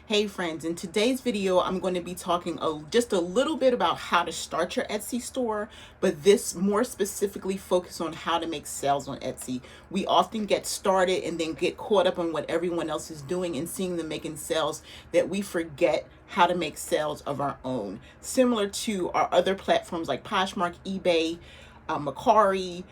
Hey friends, in today's video, I'm going to be talking just a little bit about how to start your Etsy store, but this more specifically focus on how to make sales on Etsy. We often get started and then get caught up on what everyone else is doing and seeing them making sales that we forget how to make sales of our own. Similar to our other platforms like Poshmark, eBay, Mercari,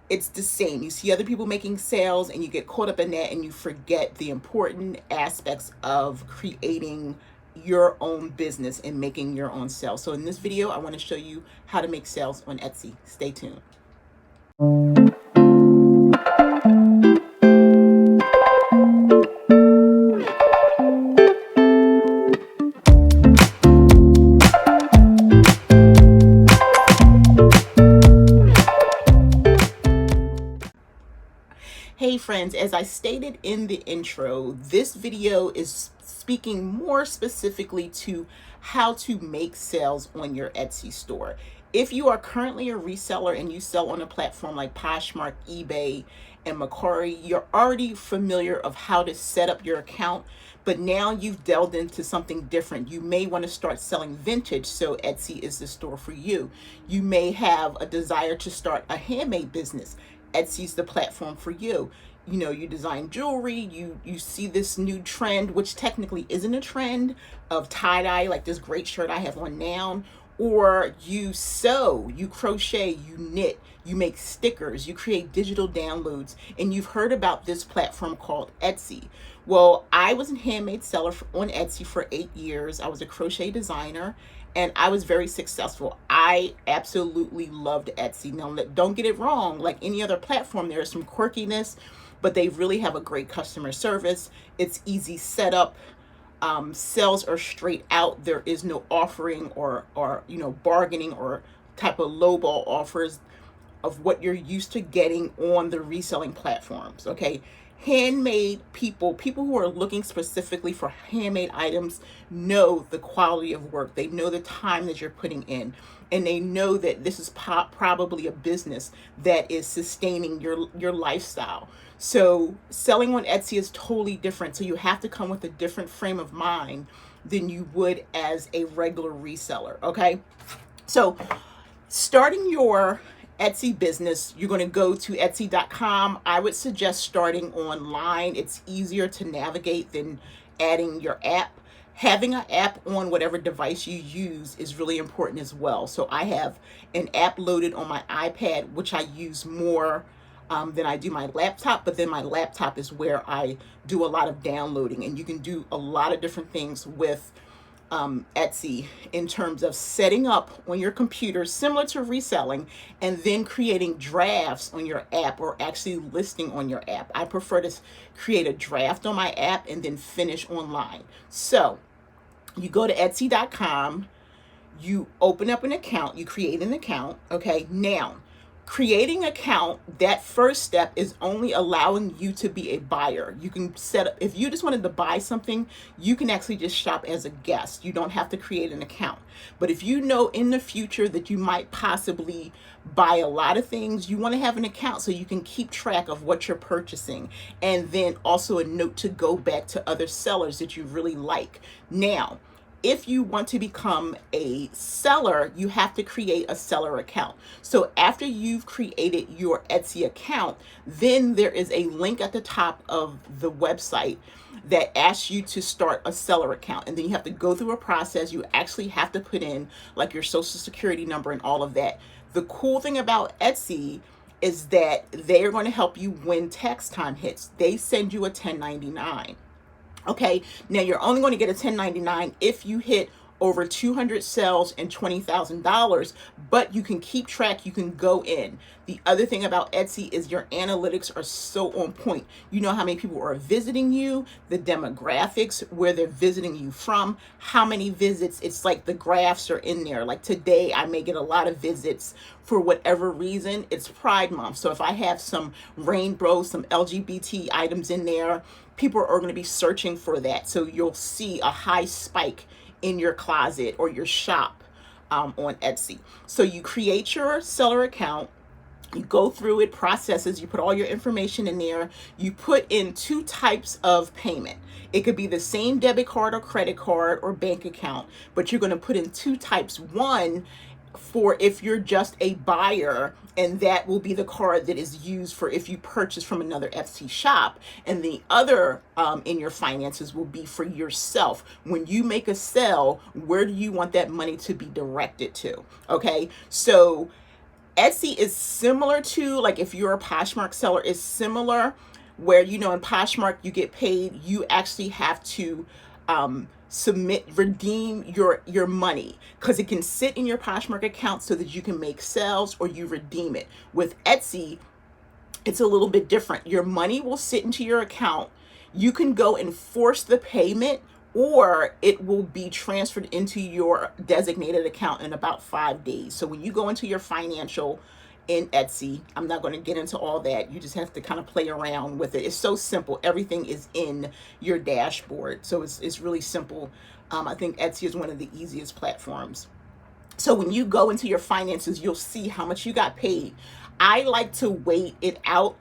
it's the same. You see other people making sales and you get caught up in that and you forget the important aspects of creating your own business and making your own sales. So in this video, I want to show you how to make sales on Etsy. Stay tuned. Hey friends, as I stated in the intro, this video is speaking more specifically to how to make sales on your Etsy store. If you are currently a reseller and you sell on a platform like Poshmark, eBay, and Mercari, you're already familiar of how to set up your account, but now you've delved into something different. You may want to start selling vintage, so Etsy is the store for you. You may have a desire to start a handmade business. Etsy's the platform for you. You know, you design jewelry, you see this new trend, which technically isn't a trend, of tie-dye, like this great shirt I have on now, or you sew, you crochet, you knit, you make stickers, you create digital downloads, and you've heard about this platform called Etsy. Well, I was a handmade seller on Etsy for 8 years. I was a crochet designer and I was very successful. I absolutely loved Etsy. Now, don't get it wrong, like any other platform, there is some quirkiness, but they really have a great customer service. It's easy setup. Sales are straight out. There is no offering or bargaining or type of lowball offers of what you're used to getting on the reselling platforms. Okay, handmade people who are looking specifically for handmade items know the quality of work. They know the time that you're putting in, and they know that this is probably a business that is sustaining your lifestyle. So selling on Etsy is totally different. So you have to come with a different frame of mind than you would as a regular reseller. Okay, so starting your Etsy business, you're going to go to Etsy.com. I would suggest starting online. It's easier to navigate than adding your app. Having an app on whatever device you use is really important as well. So I have an app loaded on my iPad, which I use more than I do my laptop, but then my laptop is where I do a lot of downloading, and you can do a lot of different things with Etsy in terms of setting up on your computer, similar to reselling, and then creating drafts on your app or actually listing on your app. I prefer to create a draft on my app and then finish online. So you go to Etsy.com, you open up an account, you create an account. Okay, now creating an account, that first step is only allowing you to be a buyer. You can set up, if you just wanted to buy something, you can actually just shop as a guest. You don't have to create an account. But if you know in the future that you might possibly buy a lot of things, you want to have an account so you can keep track of what you're purchasing, and then also a note to go back to other sellers that you really like. Now, if you want to become a seller, you have to create a seller account. So after you've created your Etsy account, then there is a link at the top of the website that asks you to start a seller account. And then you have to go through a process. You actually have to put in like your social security number and all of that. The cool thing about Etsy is that they're going to help you when tax time hits. They send you a 1099. Okay, now you're only going to get a 1099 if you hit over 200 sales and $20,000, but you can keep track, you can go in. The other thing about Etsy is your analytics are so on point. You know how many people are visiting you, the demographics, where they're visiting you from, how many visits. It's like the graphs are in there. Like today, I may get a lot of visits for whatever reason. It's Pride Month. So if I have some rainbow, some LGBT items in there, people are going to be searching for that. So you'll see a high spike in your closet or your shop on Etsy. So you create your seller account. You go through it, processes, you put all your information in there. You put in two types of payment. It could be the same debit card or credit card or bank account, but you're going to put in two types. One for if you're just a buyer, and that will be the card that is used for if you purchase from another Etsy shop. And the other in your finances will be for yourself. When you make a sale, where do you want that money to be directed to? Okay, so Etsy is similar to, like, if you're a Poshmark seller, is similar where, in Poshmark you get paid, you actually have to redeem your money, because it can sit in your Poshmark account so that you can make sales or you redeem it. With Etsy, it's a little bit different. Your money will sit into your account. You can go and force the payment, or it will be transferred into your designated account in about 5 days. So when you go into your financial in Etsy, I'm not going to get into all that. You just have to kind of play around with it. It's so simple. Everything is in your dashboard. So it's really simple. I think Etsy is one of the easiest platforms. So when you go into your finances, you'll see how much you got paid. I like to wait it out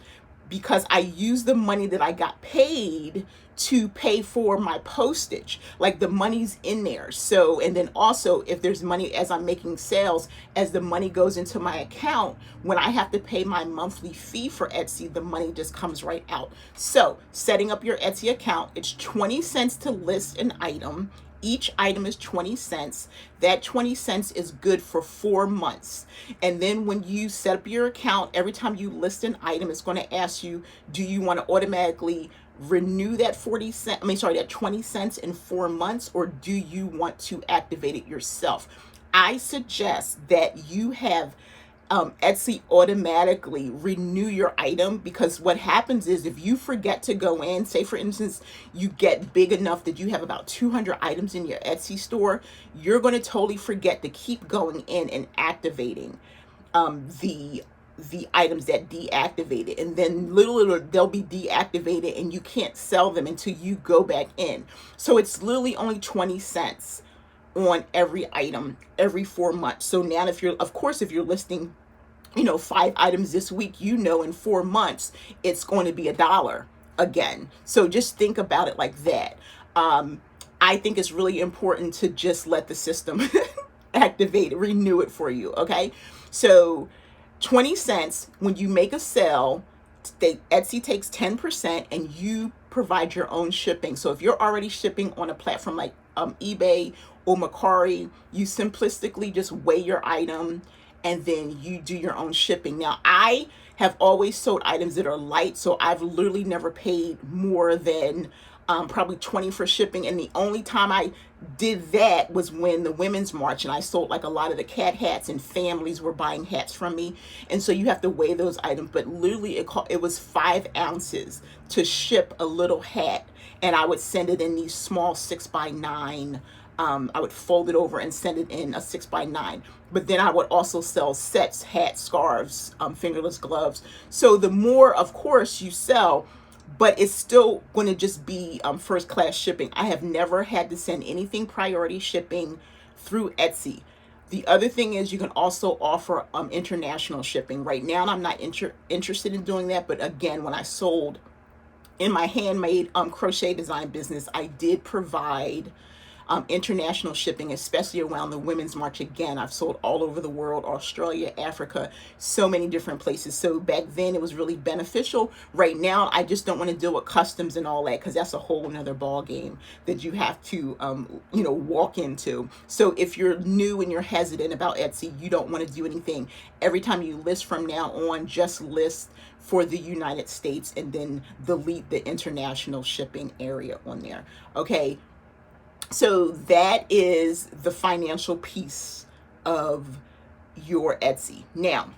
because I use the money that I got paid to pay for my postage. Like, the money's in there. So, and then also if there's money as I'm making sales, as the money goes into my account, when I have to pay my monthly fee for Etsy, the money just comes right out. So setting up your Etsy account, it's 20 cents to list an item. Each item is 20 cents. That 20 cents is good for 4 months. And then when you set up your account, every time you list an item, it's going to ask you, do you want to automatically renew that that 20 cents in 4 months, or do you want to activate it yourself? I suggest that you have Etsy automatically renew your item, because what happens is if you forget to go in, say for instance, you get big enough that you have about 200 items in your Etsy store, you're going to totally forget to keep going in and activating the items that deactivated, and then little they'll be deactivated and you can't sell them until you go back in. So it's literally only 20 cents on every item every 4 months. So now if you're listing 5 items this week, in 4 months it's going to be $1 again. So just think about it like that. I think it's really important to just let the system activate it, renew it for you. Okay, so 20 cents when you make a sale, Etsy takes 10% and you provide your own shipping. So if you're already shipping on a platform like eBay or Mercari, you simplistically just weigh your item and then you do your own shipping. Now, I have always sold items that are light, so I've literally never paid more than probably 20 for shipping. And the only time I did that was when the Women's March, and I sold like a lot of the cat hats, and families were buying hats from me. And so you have to weigh those items, but literally it was 5 ounces to ship a little hat, and I would send it in these small 6x9. I would fold it over and send it in a 6x9. But then I would also sell sets, hats, scarves, fingerless gloves. So the more, of course, you sell, but it's still going to just be first class shipping. I have never had to send anything priority shipping through Etsy. The other thing is you can also offer international shipping. Right now, I'm not interested in doing that. But again, when I sold in my handmade crochet design business, I did provide international shipping, especially around the Women's March. Again, I've sold all over the world, Australia, Africa, so many different places. So back then it was really beneficial. Right now, I just don't want to deal with customs and all that, because that's a whole nother ball game that you have to, walk into. So if you're new and you're hesitant about Etsy, you don't want to do anything. Every time you list from now on, just list for the United States and then delete the international shipping area on there. Okay. So that is the financial piece of your Etsy. Now,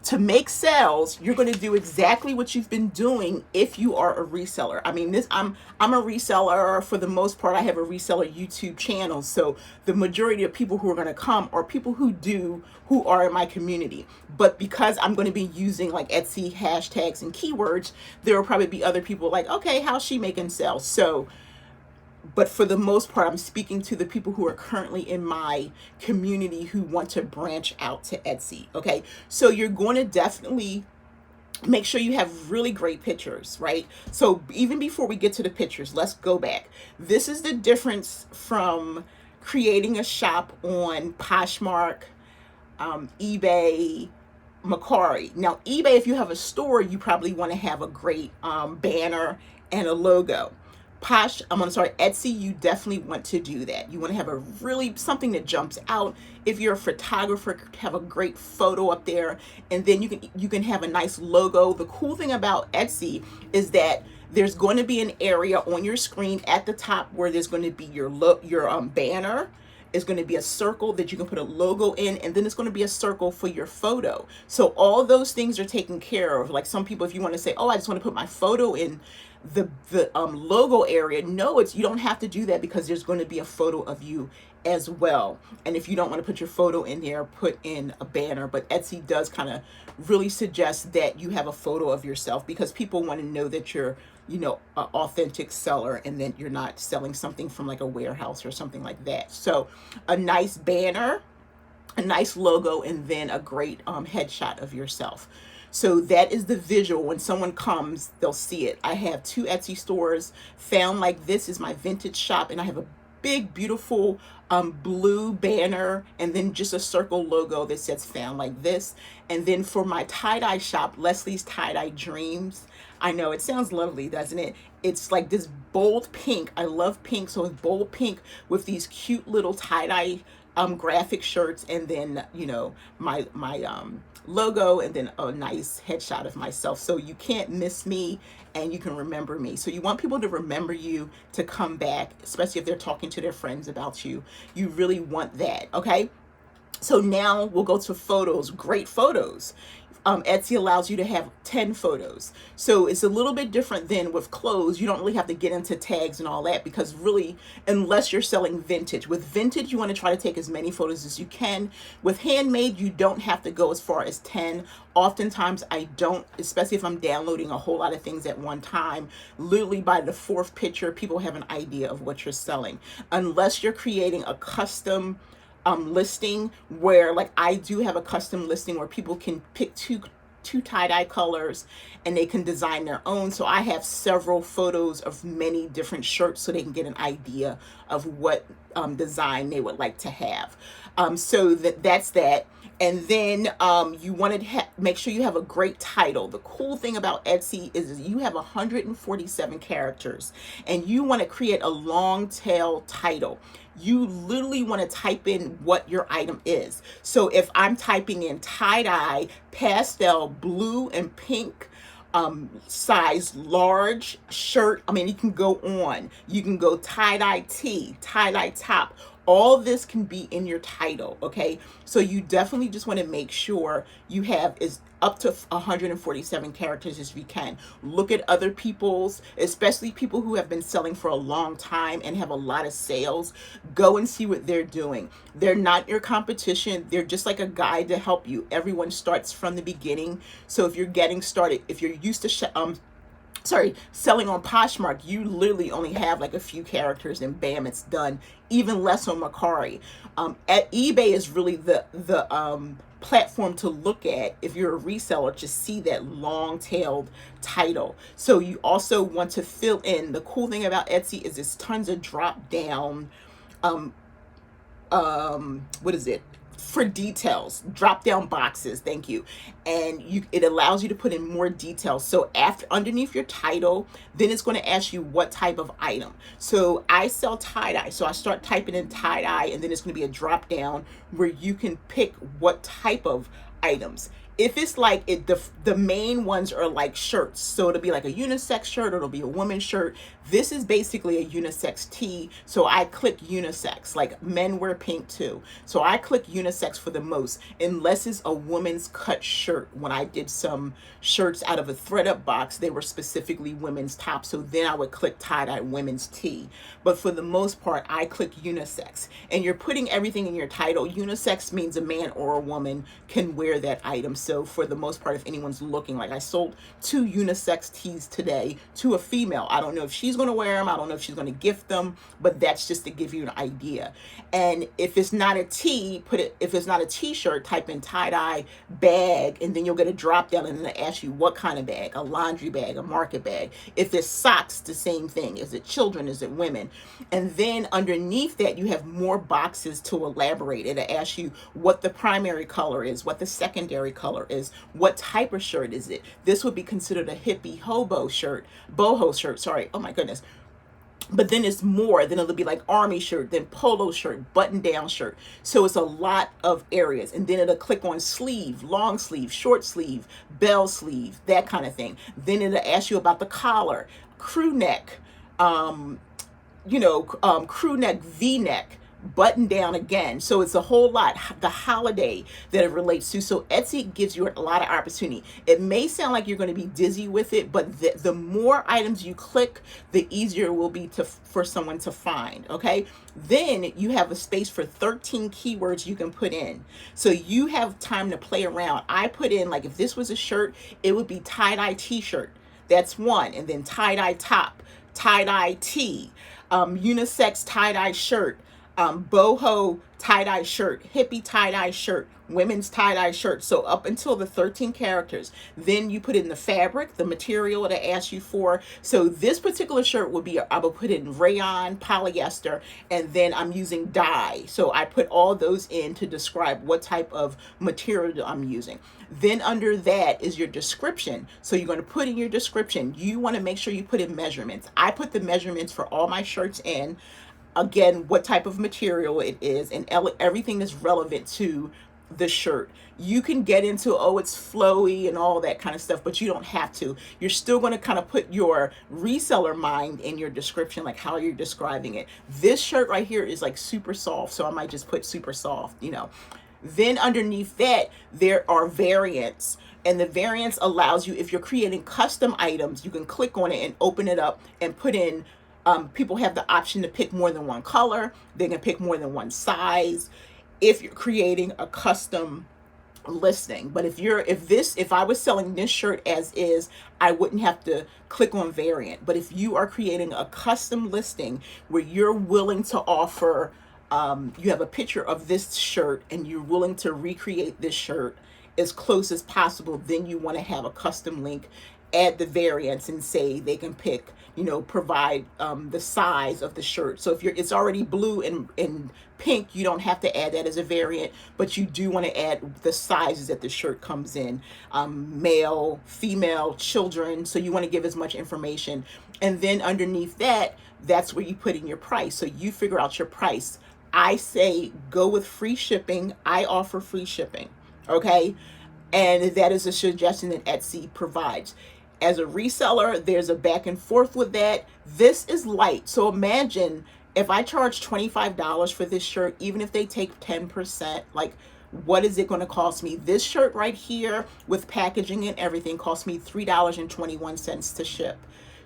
to make sales, you're going to do exactly what you've been doing if you are a reseller. I mean, I'm a reseller for the most part. I have a reseller YouTube channel. So the majority of people who are going to come are people who are in my community. But because I'm going to be using like Etsy hashtags and keywords, there will probably be other people like, okay, how's she making sales? So But for the most part, I'm speaking to the people who are currently in my community who want to branch out to Etsy. Okay. So you're going to definitely make sure you have really great pictures, right? So even before we get to the pictures, let's go back. This is the difference from creating a shop on Poshmark, eBay, Mercari. Now, eBay, if you have a store, you probably want to have a great banner and a logo. Etsy, you definitely want to do that. You want to have a really something that jumps out. If you're a photographer, have a great photo up there, and then you can have a nice logo. The cool thing about Etsy is that there's going to be an area on your screen at the top where there's going to be your banner. Is going to be a circle that you can put a logo in, and then it's going to be a circle for your photo. So all those things are taken care of. Like some people, if you want to say, oh, I just want to put my photo in the logo area, no, you don't have to do that, because there's going to be a photo of you as well. And if you don't want to put your photo in there, put in a banner. But Etsy does kind of really suggest that you have a photo of yourself, because people want to know that you're an authentic seller, and then you're not selling something from like a warehouse or something like that. So a nice banner, a nice logo, and then a great headshot of yourself. So that is the visual. When someone comes, they'll see it. I have 2 Etsy stores. Found Like This is my vintage shop, and I have a big, beautiful blue banner, and then just a circle logo that says Found Like This. And then for my tie-dye shop, Leslie's Tie-Dye Dreams, I know it sounds lovely, doesn't it? It's like this bold pink. I love pink, so it's bold pink with these cute little tie-dye graphic shirts, and then my logo, and then a nice headshot of myself, so you can't miss me and you can remember me. So you want people to remember you, to come back, especially if they're talking to their friends about you. You really want that. Okay, so now we'll go to photos. Great photos. Etsy allows you to have 10 photos. So it's a little bit different than with clothes. You don't really have to get into tags and all that, because really, unless you're selling vintage. With vintage, you want to try to take as many photos as you can. With handmade, you don't have to go as far as 10. Oftentimes I don't, especially if I'm downloading a whole lot of things at one time. Literally by the 4th picture, people have an idea of what you're selling. Unless you're creating a custom listing, where like I do have a custom listing where people can pick two tie-dye colors and they can design their own. So I have several photos of many different shirts, so they can get an idea of what design they would like to have. So that's that. And then you want to make sure you have a great title. The cool thing about Etsy is you have 147 characters, and you want to create a long tail title. You literally want to type in what your item is. So if I'm typing in tie-dye, pastel, blue, and pink, size large shirt, I mean, you can go on. You can go tie-dye tee, tie-dye top. All this can be in your title, okay? So you definitely just want to make sure you have is up to 147 characters as you can. Look at other people's, especially people who have been selling for a long time and have a lot of sales. Go and see what they're doing. They're not your competition. They're just like a guide to help you. Everyone starts from the beginning. So if you're getting started, if you're used to selling on Poshmark, you literally only have like a few characters and bam, it's done. Even less on Mercari. At eBay is really the platform to look at if you're a reseller, to see that long-tailed title. So you also want to fill in. The cool thing about Etsy is there's tons of drop down what is it, for details, drop down boxes, thank you. And it allows you to put in more details. So underneath your title, then it's going to ask you what type of item. So I sell tie-dye, so I start typing in tie-dye, and then it's going to be a drop down where you can pick what type of items. If it's like the main ones are like shirts, so it'll be like a unisex shirt, or it'll be a woman's shirt. This is basically a unisex tee, so I click unisex. Like men wear pink too, so I click unisex for the most, unless it's a woman's cut shirt. When I did some shirts out of a ThredUp box, they were specifically women's tops, so then I would click tie-dye women's tee. But for the most part, I click unisex. And you're putting everything in your title. Unisex means a man or a woman can wear that item. So for the most part, if anyone's looking, like I sold 2 unisex tees today to a female. I don't know if she's going to wear them. I don't know if she's going to gift them, but that's just to give you an idea. And if it's not a tee, if it's not a t-shirt, type in tie-dye bag, and then you'll get a drop down and it'll ask you what kind of bag, a laundry bag, a market bag. If it's socks, the same thing. Is it children? Is it women? And then underneath that, you have more boxes to elaborate. It'll ask you what the primary color is, what the secondary color is, what type of shirt is it. This would be considered a hippie boho shirt, sorry. Oh my goodness. But then it's more, then it'll be like army shirt, then polo shirt, button down shirt. So it's a lot of areas. And then it'll click on sleeve, long sleeve, short sleeve, bell sleeve, that kind of thing. Then it'll ask you about the collar, crew neck, crew neck, V-neck, button down again. So it's a whole lot, the holiday that it relates to. So Etsy gives you a lot of opportunity. It may sound like you're going to be dizzy with it, but the more items you click, the easier it will be for someone to find. Okay. Then you have a space for 13 keywords you can put in. So you have time to play around. I put in, like, if this was a shirt, it would be tie-dye t-shirt. That's one. And then tie-dye top, tie-dye tee, unisex tie-dye shirt, boho tie-dye shirt, hippie tie-dye shirt, women's tie-dye shirt. So up until the 13 characters, then you put in the fabric, the material it asks you for. So this particular shirt would be, I will put in rayon, polyester, and then I'm using dye. So I put all those in to describe what type of material I'm using. Then under that is your description. So you're going to put in your description. You want to make sure you put in measurements. I put the measurements for all my shirts in. Again, what type of material it is, and everything that's relevant to the shirt. You can get into, oh, it's flowy and all that kind of stuff, but you don't have to. You're still going to kind of put your reseller mind in your description, like how you're describing it. This shirt right here is like super soft, so I might just put super soft, Then underneath that, there are variants. And the variants allows you, if you're creating custom items, you can click on it and open it up and put in, people have the option to pick more than one color. They can pick more than one size if you're creating a custom listing. But if I was selling this shirt as is, I wouldn't have to click on variant. But if you are creating a custom listing where you're willing to offer, you have a picture of this shirt and you're willing to recreate this shirt as close as possible, then you want to have a custom link, add the variants, and say they can pick, provide the size of the shirt. So if it's already blue and pink, you don't have to add that as a variant, but you do want to add the sizes that the shirt comes in, male, female, children. So you want to give as much information. And then underneath that, that's where you put in your price. So you figure out your price. I say go with free shipping. I offer free shipping. Okay. And that is a suggestion that Etsy provides. As a reseller, there's a back and forth with that. This is light. So imagine if I charge $25 for this shirt, even if they take 10%, like, what is it going to cost me? This shirt right here with packaging and everything cost me $3.21 to ship.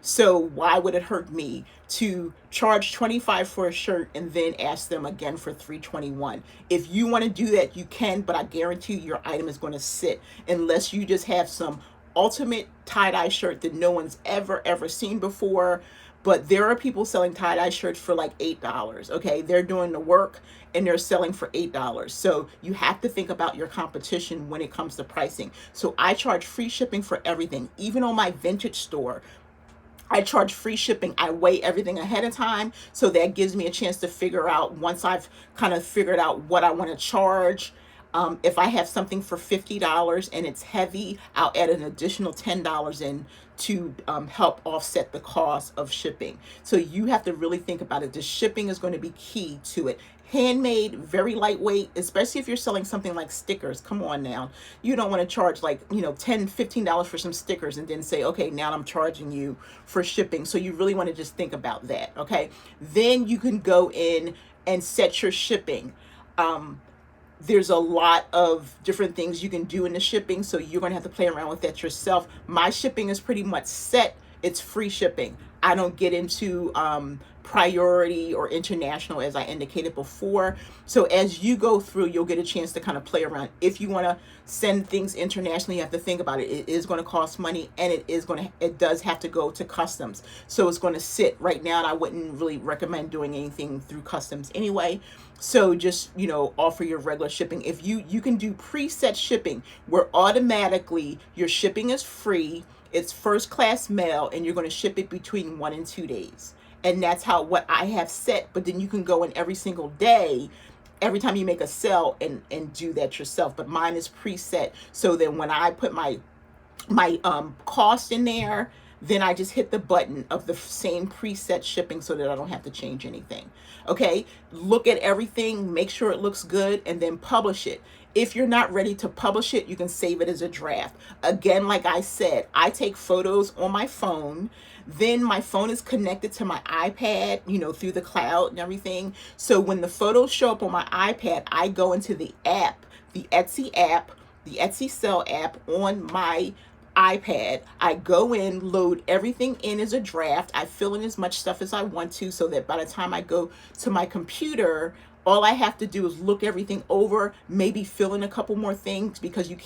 So why would it hurt me to charge $25 for a shirt and then ask them again for $3.21? If you want to do that, you can, but I guarantee your item is going to sit unless you just have some ultimate tie-dye shirt that no one's ever seen before. But there are people selling tie-dye shirts for like $8. Okay, they're doing the work and they're selling for $8. So you have to think about your competition when it comes to pricing. So I charge free shipping for everything. Even on my vintage store, I charge free shipping. I weigh everything ahead of time, so that gives me a chance to figure out, once I've kind of figured out what I want to charge. If I have something for $50 and it's heavy, I'll add an additional $10 in to help offset the cost of shipping. So you have to really think about it. The shipping is going to be key to it. Handmade, very lightweight, especially if you're selling something like stickers. Come on now. You don't want to charge like, $10, $15 for some stickers and then say, okay, now I'm charging you for shipping. So you really want to just think about that. Okay. Then you can go in and set your shipping. There's a lot of different things you can do in the shipping, so you're going to have to play around with that yourself. My shipping is pretty much set. It's free shipping. I don't get into priority or international, as I indicated before. So as you go through, you'll get a chance to kind of play around. If you want to send things internationally, you have to think about it. It is going to cost money, and it does have to go to customs. So it's going to sit right now, and I wouldn't really recommend doing anything through customs anyway. So just, offer your regular shipping. If you can do preset shipping where automatically your shipping is free, it's first class mail, and you're going to ship it between 1 and 2 days. And that's what I have set. But then you can go in every single day, every time you make a sale, and do that yourself. But mine is preset, so then when I put my cost in there, then I just hit the button of the same preset shipping so that I don't have to change anything. Okay, look at everything, make sure it looks good, and then publish it. If you're not ready to publish it, you can save it as a draft. Again, like I said, I take photos on my phone. Then my phone is connected to my iPad, through the cloud and everything. So when the photos show up on my iPad, I go into the app, the Etsy app, the Etsy Sell app on my iPad. I go in, load everything in as a draft. I fill in as much stuff as I want to, so that by the time I go to my computer, all I have to do is look everything over, maybe fill in a couple more things, because you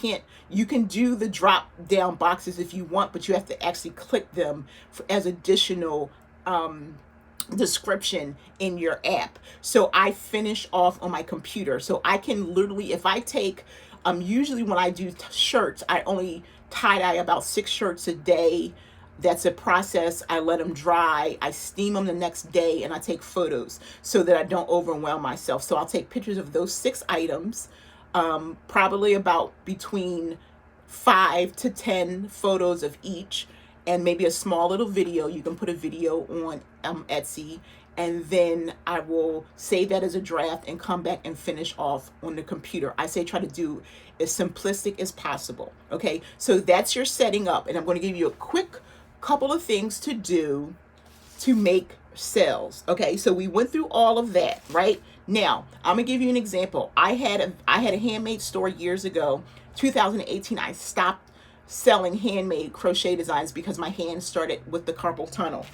can do the drop down boxes if you want, but you have to actually click them as additional description in your app. So I finish off on my computer. So I can literally, if I take, usually when I do shirts, I only tie-dye about 6 shirts a day. That's a process. I let them dry, I steam them the next day, and I take photos so that I don't overwhelm myself. So I'll take pictures of those 6 items, probably about between 5 to 10 photos of each, and maybe a small little video. You can put a video on Etsy, and then I will save that as a draft and come back and finish off on the computer. I say try to do as simplistic as possible. Okay, so that's your setting up, and I'm going to give you a quick couple of things to do to make sales. Okay, so we went through all of that. Right now, I'm gonna give you an example. I had a handmade store years ago, 2018. I stopped selling handmade crochet designs because my hands started with the carpal tunnel.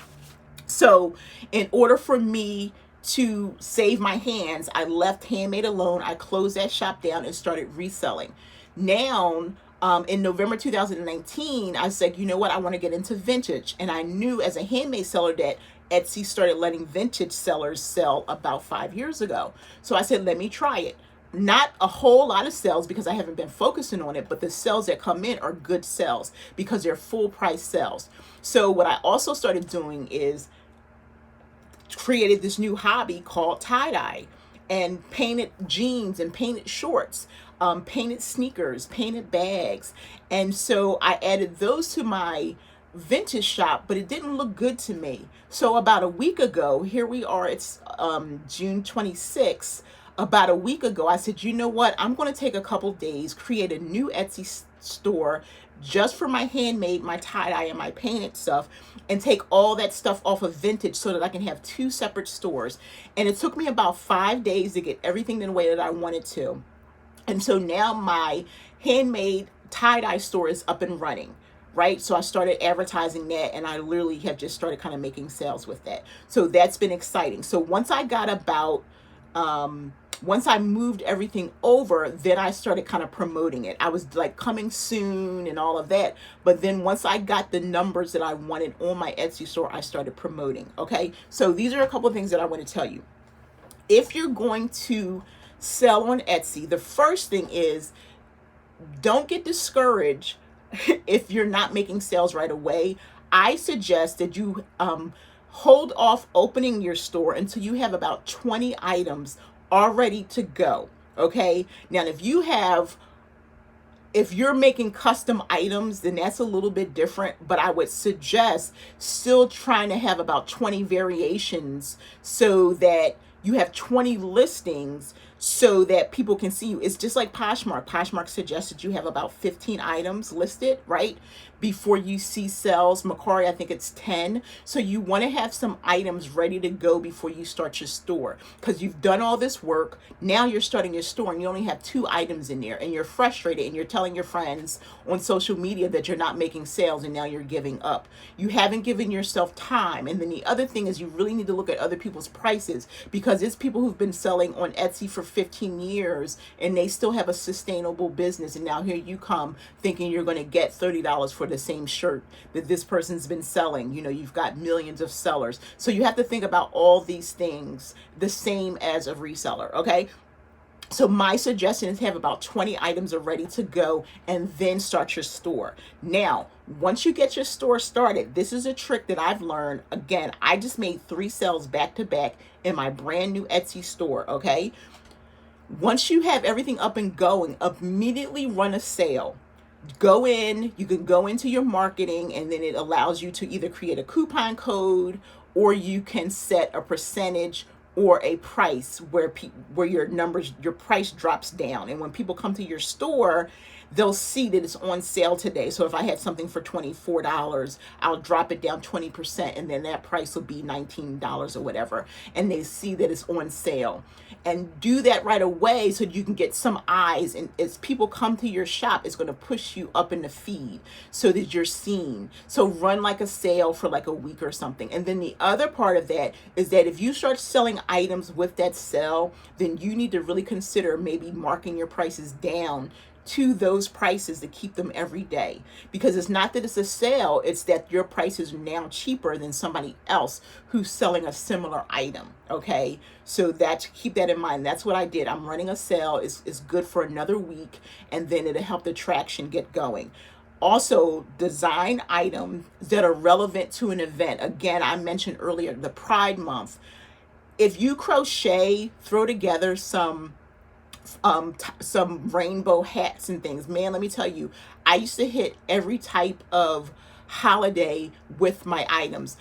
So in order for me to save my hands, I left handmade alone. I closed that shop down and started reselling. Now, in November 2019, I said, you know what, I want to get into vintage. And I knew as a handmade seller that Etsy started letting vintage sellers sell about 5 years ago. So I said, let me try it. Not a whole lot of sales because I haven't been focusing on it, but the sales that come in are good sales because they're full price sales. So what I also started doing is created this new hobby called tie-dye, and painted jeans and painted shorts, painted sneakers, painted bags. And so I added those to my vintage shop, but it didn't look good to me. So about a week ago, here we are, it's June 26th. About a week ago, I said, you know what, I'm going to take a couple days, create a new Etsy store just for my handmade, my tie-dye, and my painted stuff, and take all that stuff off of vintage so that I can have 2 separate stores. And it took me about 5 days to get everything in the way that I wanted to. And so now my handmade tie-dye store is up and running, right? So I started advertising that, and I literally have just started kind of making sales with that. So that's been exciting. So once I got about, once I moved everything over, then I started kind of promoting it. I was like coming soon and all of that. But then once I got the numbers that I wanted on my Etsy store, I started promoting. Okay, so these are a couple of things that I want to tell you. If you're going to sell on Etsy, the first thing is don't get discouraged if you're not making sales right away. I suggest that you hold off opening your store until you have about 20 items all ready to go. Okay, now if you're making custom items, then that's a little bit different, but I would suggest still trying to have about 20 variations so that you have 20 listings, so that people can see you. It's just like Poshmark. Poshmark suggested you have about 15 items listed, right? Before you see sales. Mercari, I think it's 10. So you want to have some items ready to go before you start your store, because you've done all this work. Now you're starting your store and you only have 2 items in there, and you're frustrated and you're telling your friends on social media that you're not making sales, and now you're giving up. You haven't given yourself time. And then the other thing is, you really need to look at other people's prices, because it's people who've been selling on Etsy for 15 years and they still have a sustainable business, and now here you come thinking you're going to get $30 for the same shirt that this person's been selling. You've got millions of sellers. So you have to think about all these things the same as a reseller, okay? So my suggestion is have about 20 items are ready to go, and then start your store. Now, once you get your store started, this is a trick that I've learned. Again, I just made 3 sales back to back in my brand new Etsy store, okay? Once you have everything up and going, immediately run a sale. Go in, you can go into your marketing, and then it allows you to either create a coupon code, or you can set a percentage or a price where your price drops down. And when people come to your store, they'll see that it's on sale today. So if I had something for $24, I'll drop it down 20%, and then that price will be $19 or whatever. And they see that it's on sale. And do that right away so you can get some eyes. And as people come to your shop, it's going to push you up in the feed so that you're seen. So run like a sale for like a week or something. And then the other part of that is that if you start selling items with that sale, then you need to really consider maybe marking your prices down to those prices to keep them every day. Because it's not that it's a sale, it's that your price is now cheaper than somebody else who's selling a similar item, okay? So keep that in mind. That's what I did. I'm running a sale. It's good for another week, and then it'll help the traction get going. Also, design items that are relevant to an event. Again, I mentioned earlier the Pride Month. If you crochet, throw together some rainbow hats and things. Man, let me tell you, I used to hit every type of holiday with my items.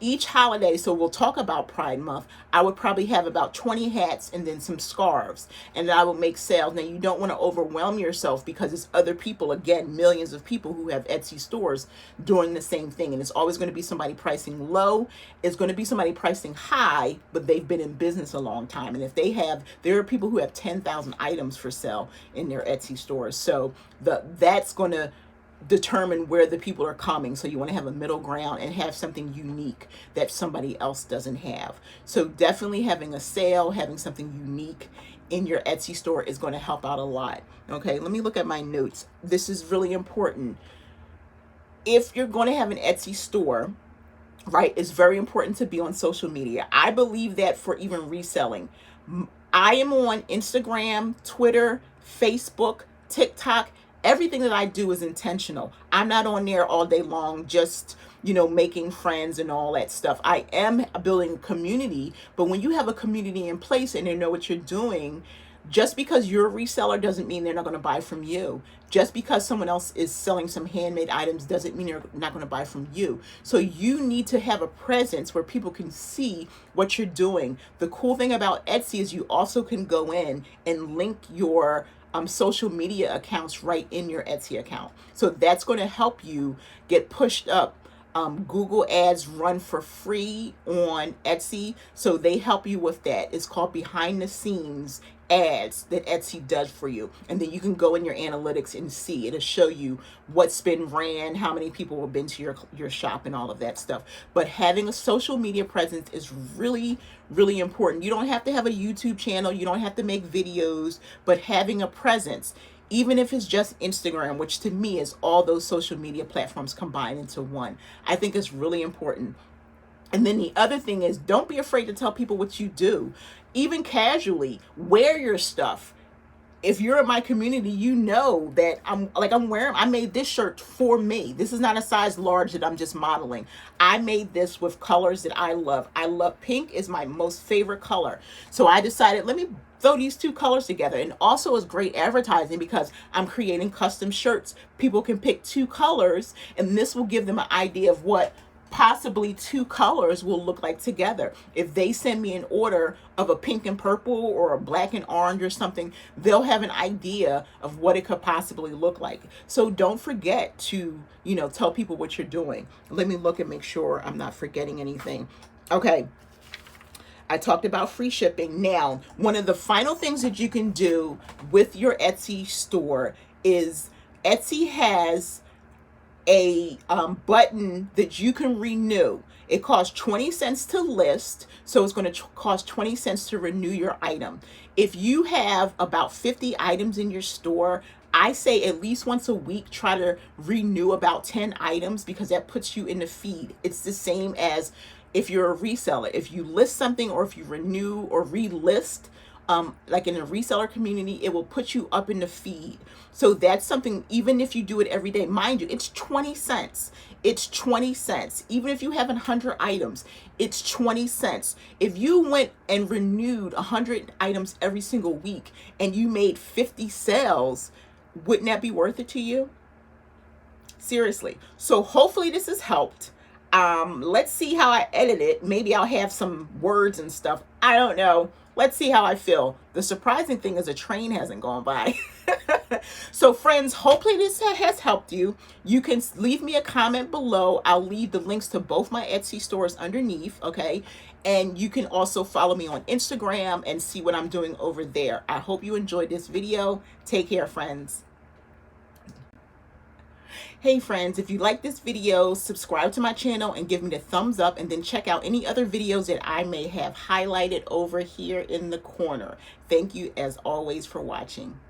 Each holiday, so we'll talk about Pride Month, I would probably have about 20 hats and then some scarves, and then I would make sales. Now, you don't want to overwhelm yourself, because it's other people, again, millions of people who have Etsy stores doing the same thing, and it's always going to be somebody pricing low. It's going to be somebody pricing high, but they've been in business a long time. And if there are people who have 10,000 items for sale in their Etsy stores. So that's going to determine where the people are coming. So you want to have a middle ground and have something unique that somebody else doesn't have. So definitely having a sale, having something unique in your Etsy store is going to help out a lot. Okay, let me look at my notes. This is really important. If you're going to have an Etsy store, right, it's very important to be on social media. I believe that for even reselling. I am on Instagram, Twitter, Facebook, TikTok. Everything that I do is intentional. I'm not on there all day long just, making friends and all that stuff. I am building a community, but when you have a community in place and they know what you're doing, just because you're a reseller doesn't mean they're not going to buy from you. Just because someone else is selling some handmade items doesn't mean they're not going to buy from you. So you need to have a presence where people can see what you're doing. The cool thing about Etsy is you also can go in and link your social media accounts right in your Etsy account. So that's going to help you get pushed up. Google ads run for free on Etsy, so they help you with that. It's called behind the scenes ads that Etsy does for you. And then you can go in your analytics and see. It'll show you what's been ran, how many people have been to your shop, and all of that stuff. But having a social media presence is really, really important. You don't have to have a YouTube channel. You don't have to make videos, but having a presence, even if it's just Instagram, which to me is all those social media platforms combined into one, I think is really important. And then the other thing is, don't be afraid to tell people what you do. Even casually, wear your stuff. If you're in my community, you know that I made this shirt for me. This is not a size large that I'm just modeling. I made this with colors that I love. I love pink, is my most favorite color. So I decided, let me throw these 2 colors together. And also it's great advertising because I'm creating custom shirts. People can pick 2 colors, and this will give them an idea of what possibly two colors will look like together. If they send me an order of a pink and purple or a black and orange or something, they'll have an idea of what it could possibly look like. So don't forget to, tell people what you're doing. Let me look and make sure I'm not forgetting anything. Okay. I talked about free shipping. Now, one of the final things that you can do with your Etsy store is Etsy has a button that you can renew. It costs 20 cents to list, so it's going to cost 20 cents to renew your item. If you have about 50 items in your store, I say at least once a week, try to renew about 10 items, because that puts you in the feed. It's the same as if you're a reseller. If you list something, or if you renew or relist, like in a reseller community, it will put you up in the feed. So that's something, even if you do it every day, mind you, it's 20 cents. It's 20 cents. Even if you have 100 items, it's 20 cents. If you went and renewed 100 items every single week and you made 50 sales, wouldn't that be worth it to you? Seriously. So hopefully this has helped. Let's see how I edit it. Maybe I'll have some words and stuff. I don't know. Let's see how I feel. The surprising thing is a train hasn't gone by. So friends, hopefully this has helped you. You can leave me a comment below. I'll leave the links to both my Etsy stores underneath, okay? And you can also follow me on Instagram and see what I'm doing over there. I hope you enjoyed this video. Take care, friends. Hey friends, if you like this video, subscribe to my channel and give me the thumbs up, and then check out any other videos that I may have highlighted over here in the corner. Thank you as always for watching.